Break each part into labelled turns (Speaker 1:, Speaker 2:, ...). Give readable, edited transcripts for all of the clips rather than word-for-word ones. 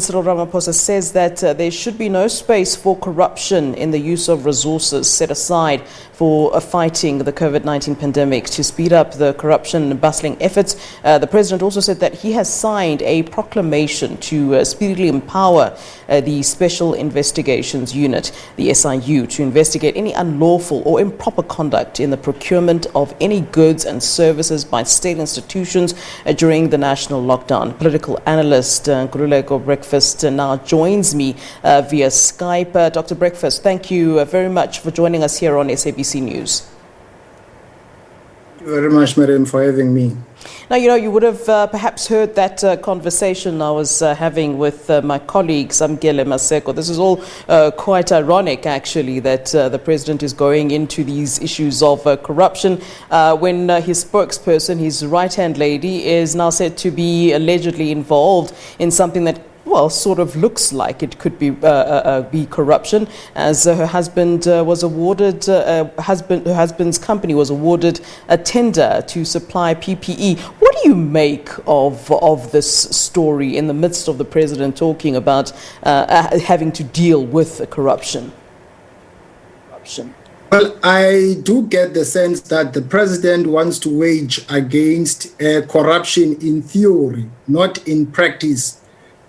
Speaker 1: Cyril Ramaphosa says that there should be no space for corruption in the use of resources set aside for fighting the COVID-19 pandemic to speed up the corruption-bustling efforts. The president also said that he has signed a proclamation to speedily empower the Special Investigations Unit, the SIU, to investigate any unlawful or improper conduct in the procurement of any goods and services by state institutions during the national lockdown. Political analyst Ntsikelelo Breakfast now joins me via Skype. Dr. Breakfast, thank you very much for joining us here on SABC News.
Speaker 2: Thank you very much, madam, for having me.
Speaker 1: Now, you would have perhaps heard that conversation I was having with my colleague, Samkele Maseko. This is all quite ironic, actually, that the president is going into these issues of corruption when his spokesperson, his right-hand lady, is now said to be allegedly involved in something that, well, sort of looks like it could be corruption, as her husband was awarded, her husband's company was awarded a tender to supply PPE. What do you make of this story in the midst of the president talking about having to deal with corruption?
Speaker 2: Well, I do get the sense that the president wants to wage against corruption in theory, not in practice.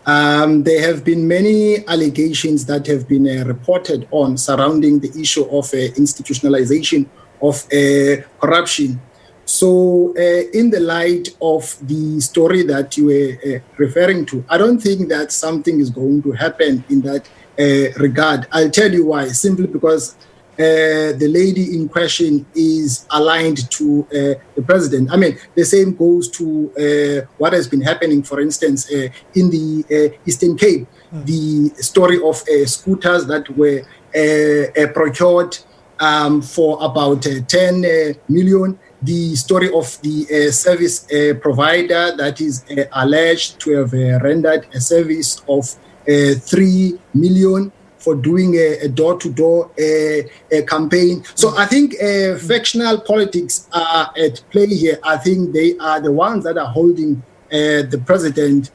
Speaker 2: There have been many allegations that have been reported on surrounding the issue of institutionalization of corruption. So in the light of the story that you were referring to, I don't think that something is going to happen in that regard. I'll tell you why. Simply because the lady in question is aligned to the president. I mean, the same goes to what has been happening, for instance, in the Eastern Cape, the story of scooters that were procured for about 10 million. The story of the service provider that is alleged to have rendered a service of 3 million for doing a door-to-door campaign. So I think factional politics are at play here. I think they are the ones that are holding the president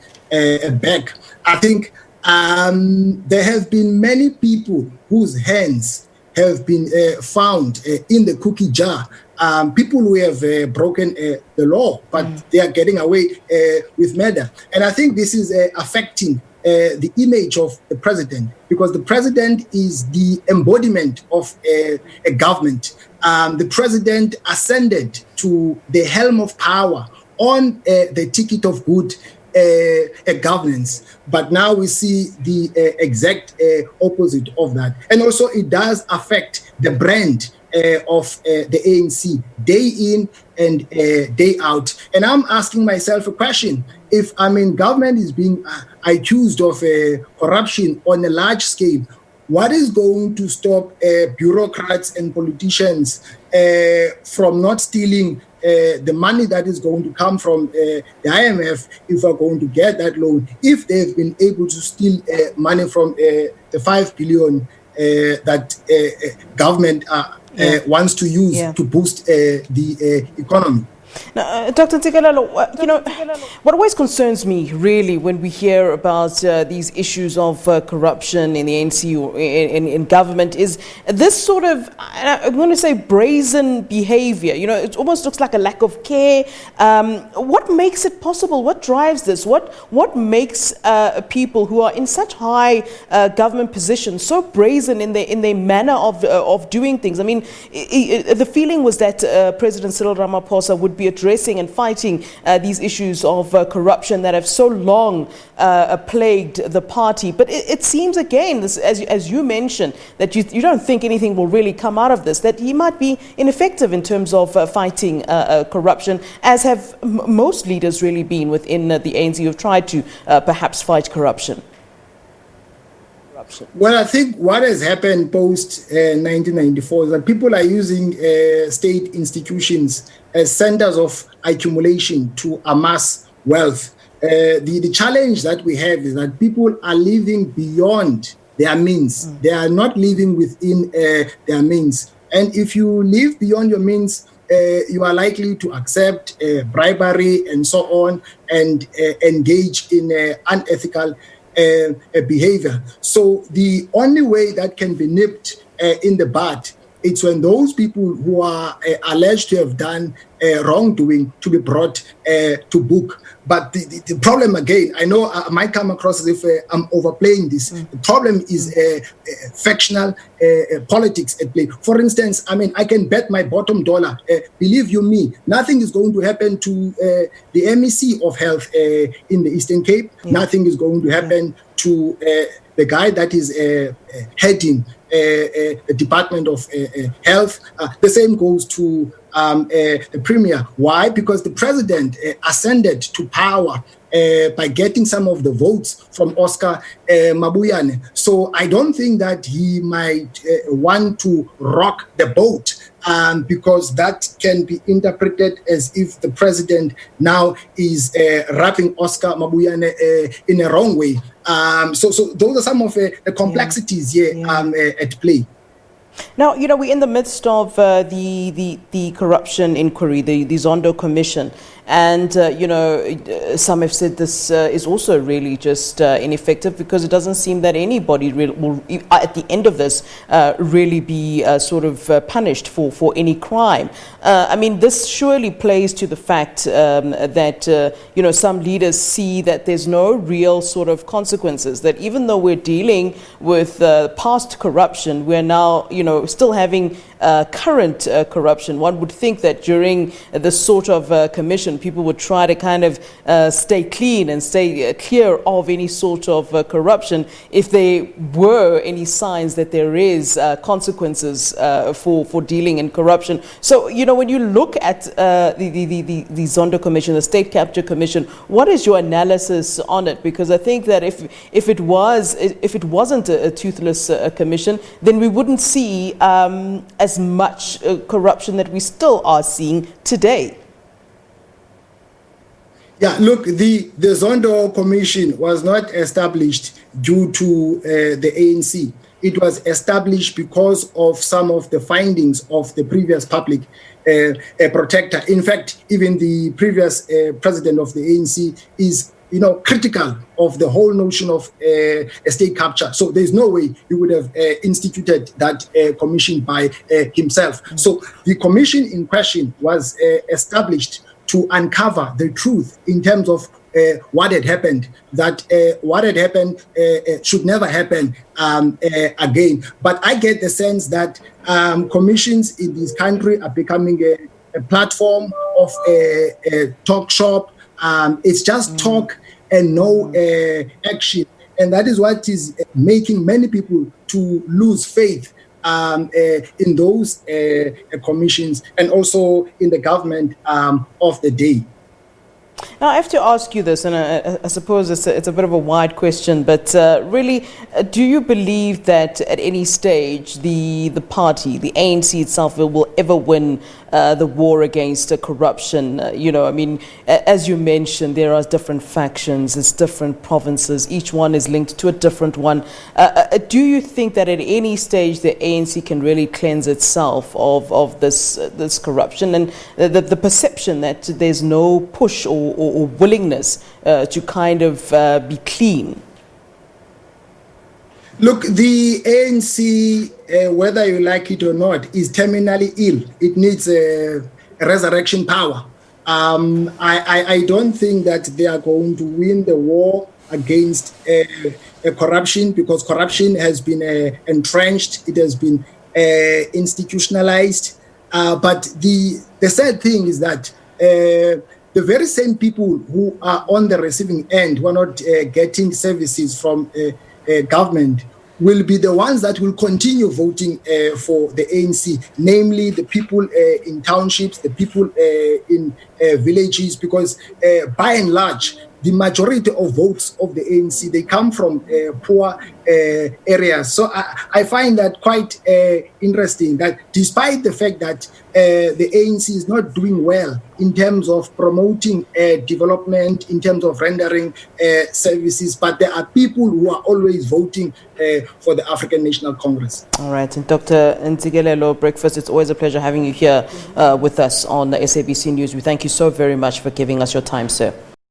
Speaker 2: back. I think there have been many people whose hands have been found in the cookie jar. People who have broken the law, but they are getting away with murder. And I think this is affecting the image of the president, because the president is the embodiment of a government. The president ascended to the helm of power on the ticket of good governance. But now we see the exact opposite of that. And also it does affect the brand of the ANC day in and day out. And I'm asking myself a question. If government is being accused of corruption on a large scale, what is going to stop bureaucrats and politicians from not stealing the money that is going to come from the IMF if we're going to get that loan, if they've been able to steal money from the 5 billion that government wants to use to boost the economy?
Speaker 1: Now, Dr. Ntsikelelo, what always concerns me really when we hear about these issues of corruption in the ANC or in government is this sort of, I'm going to say, brazen behavior. It almost looks like a lack of care. What makes it possible? What drives this? What makes people who are in such high government positions so brazen in their manner of doing things? I mean, the feeling was that President Cyril Ramaphosa would be addressing and fighting these issues of corruption that have so long plagued the party. But it seems, again, this, as you mentioned, that you don't think anything will really come out of this, that he might be ineffective in terms of fighting corruption, as have most leaders really been within the ANC who have tried to perhaps fight corruption.
Speaker 2: Well, I think what has happened post 1994 is that people are using state institutions as centers of accumulation to amass wealth. The challenge that we have is that people are living beyond their means. They are not living within their means. And if you live beyond your means, you are likely to accept bribery and so on, and engage in unethical behavior. So the only way that can be nipped in the bud, it's when those people who are alleged to have done wrongdoing to be brought to book. But the problem, again, I know I might come across as if I'm overplaying this. The problem is factional politics at play. For instance, I mean, I can bet my bottom dollar, believe you me, nothing is going to happen to the MEC of Health in the Eastern Cape. Nothing is going to happen to the guy that is heading the Department of Health. The same goes to the Premier. Why? Because the President ascended to power by getting some of the votes from Oscar Mabuyane. So I don't think that he might want to rock the boat, because that can be interpreted as if the President now is wrapping Oscar Mabuyane in a wrong way. So those are some of the complexities here at play.
Speaker 1: Now, you know, we're in the midst of the corruption inquiry, the Zondo Commission. And, you know, some have said this is also really just ineffective, because it doesn't seem that anybody will, at the end of this, really be sort of punished for any crime. I mean, this surely plays to the fact that, you know, some leaders see that there's no real sort of consequences, that even though we're dealing with past corruption, we're now, you know, still having current corruption. One would think that during this sort of commission, people would try to kind of stay clean and stay clear of any sort of corruption if there were any signs that there is consequences for dealing in corruption. So, you know, when you look at the Zondo Commission, the State Capture Commission, what is your analysis on it? Because I think that if it wasn't a toothless commission, then we wouldn't see as much corruption that we still are seeing today.
Speaker 2: Yeah, look, the Zondo Commission was not established due to the ANC. It was established because of some of the findings of the previous public protector. In fact, even the previous president of the ANC is, you know, critical of the whole notion of state capture. So there's no way he would have instituted that commission by himself. So the commission in question was established to uncover the truth in terms of what had happened, that what had happened should never happen again. But I get the sense that commissions in this country are becoming a platform of a talk shop. It's just talk and no action. And that is what is making many people to lose faith in those commissions and also in the government of the day.
Speaker 1: Now, I have to ask you this, and I suppose it's a bit of a wide question, but really, do you believe that at any stage the party, the ANC itself, will ever win the war against corruption? You know, I mean, as you mentioned, there are different factions, it's different provinces, each one is linked to a different one. Do you think that at any stage the ANC can really cleanse itself of this corruption and the perception that there's no push or willingness to kind of be clean?
Speaker 2: Look, the ANC, whether you like it or not, is terminally ill. It needs a resurrection power. I don't think that they are going to win the war against corruption, because corruption has been entrenched, it has been institutionalized. But the sad thing is that the very same people who are on the receiving end, who are not getting services from government, will be the ones that will continue voting for the ANC, namely the people in townships, the people in villages, because by and large, the majority of votes of the ANC, they come from poor areas. So I find that quite interesting, that despite the fact that the ANC is not doing well in terms of promoting development, in terms of rendering services, but there are people who are always voting for the African National Congress.
Speaker 1: All right. And Dr. Ntsikelelo Breakfast, it's always a pleasure having you here with us on the SABC News. We thank you so very much for giving us your time, sir.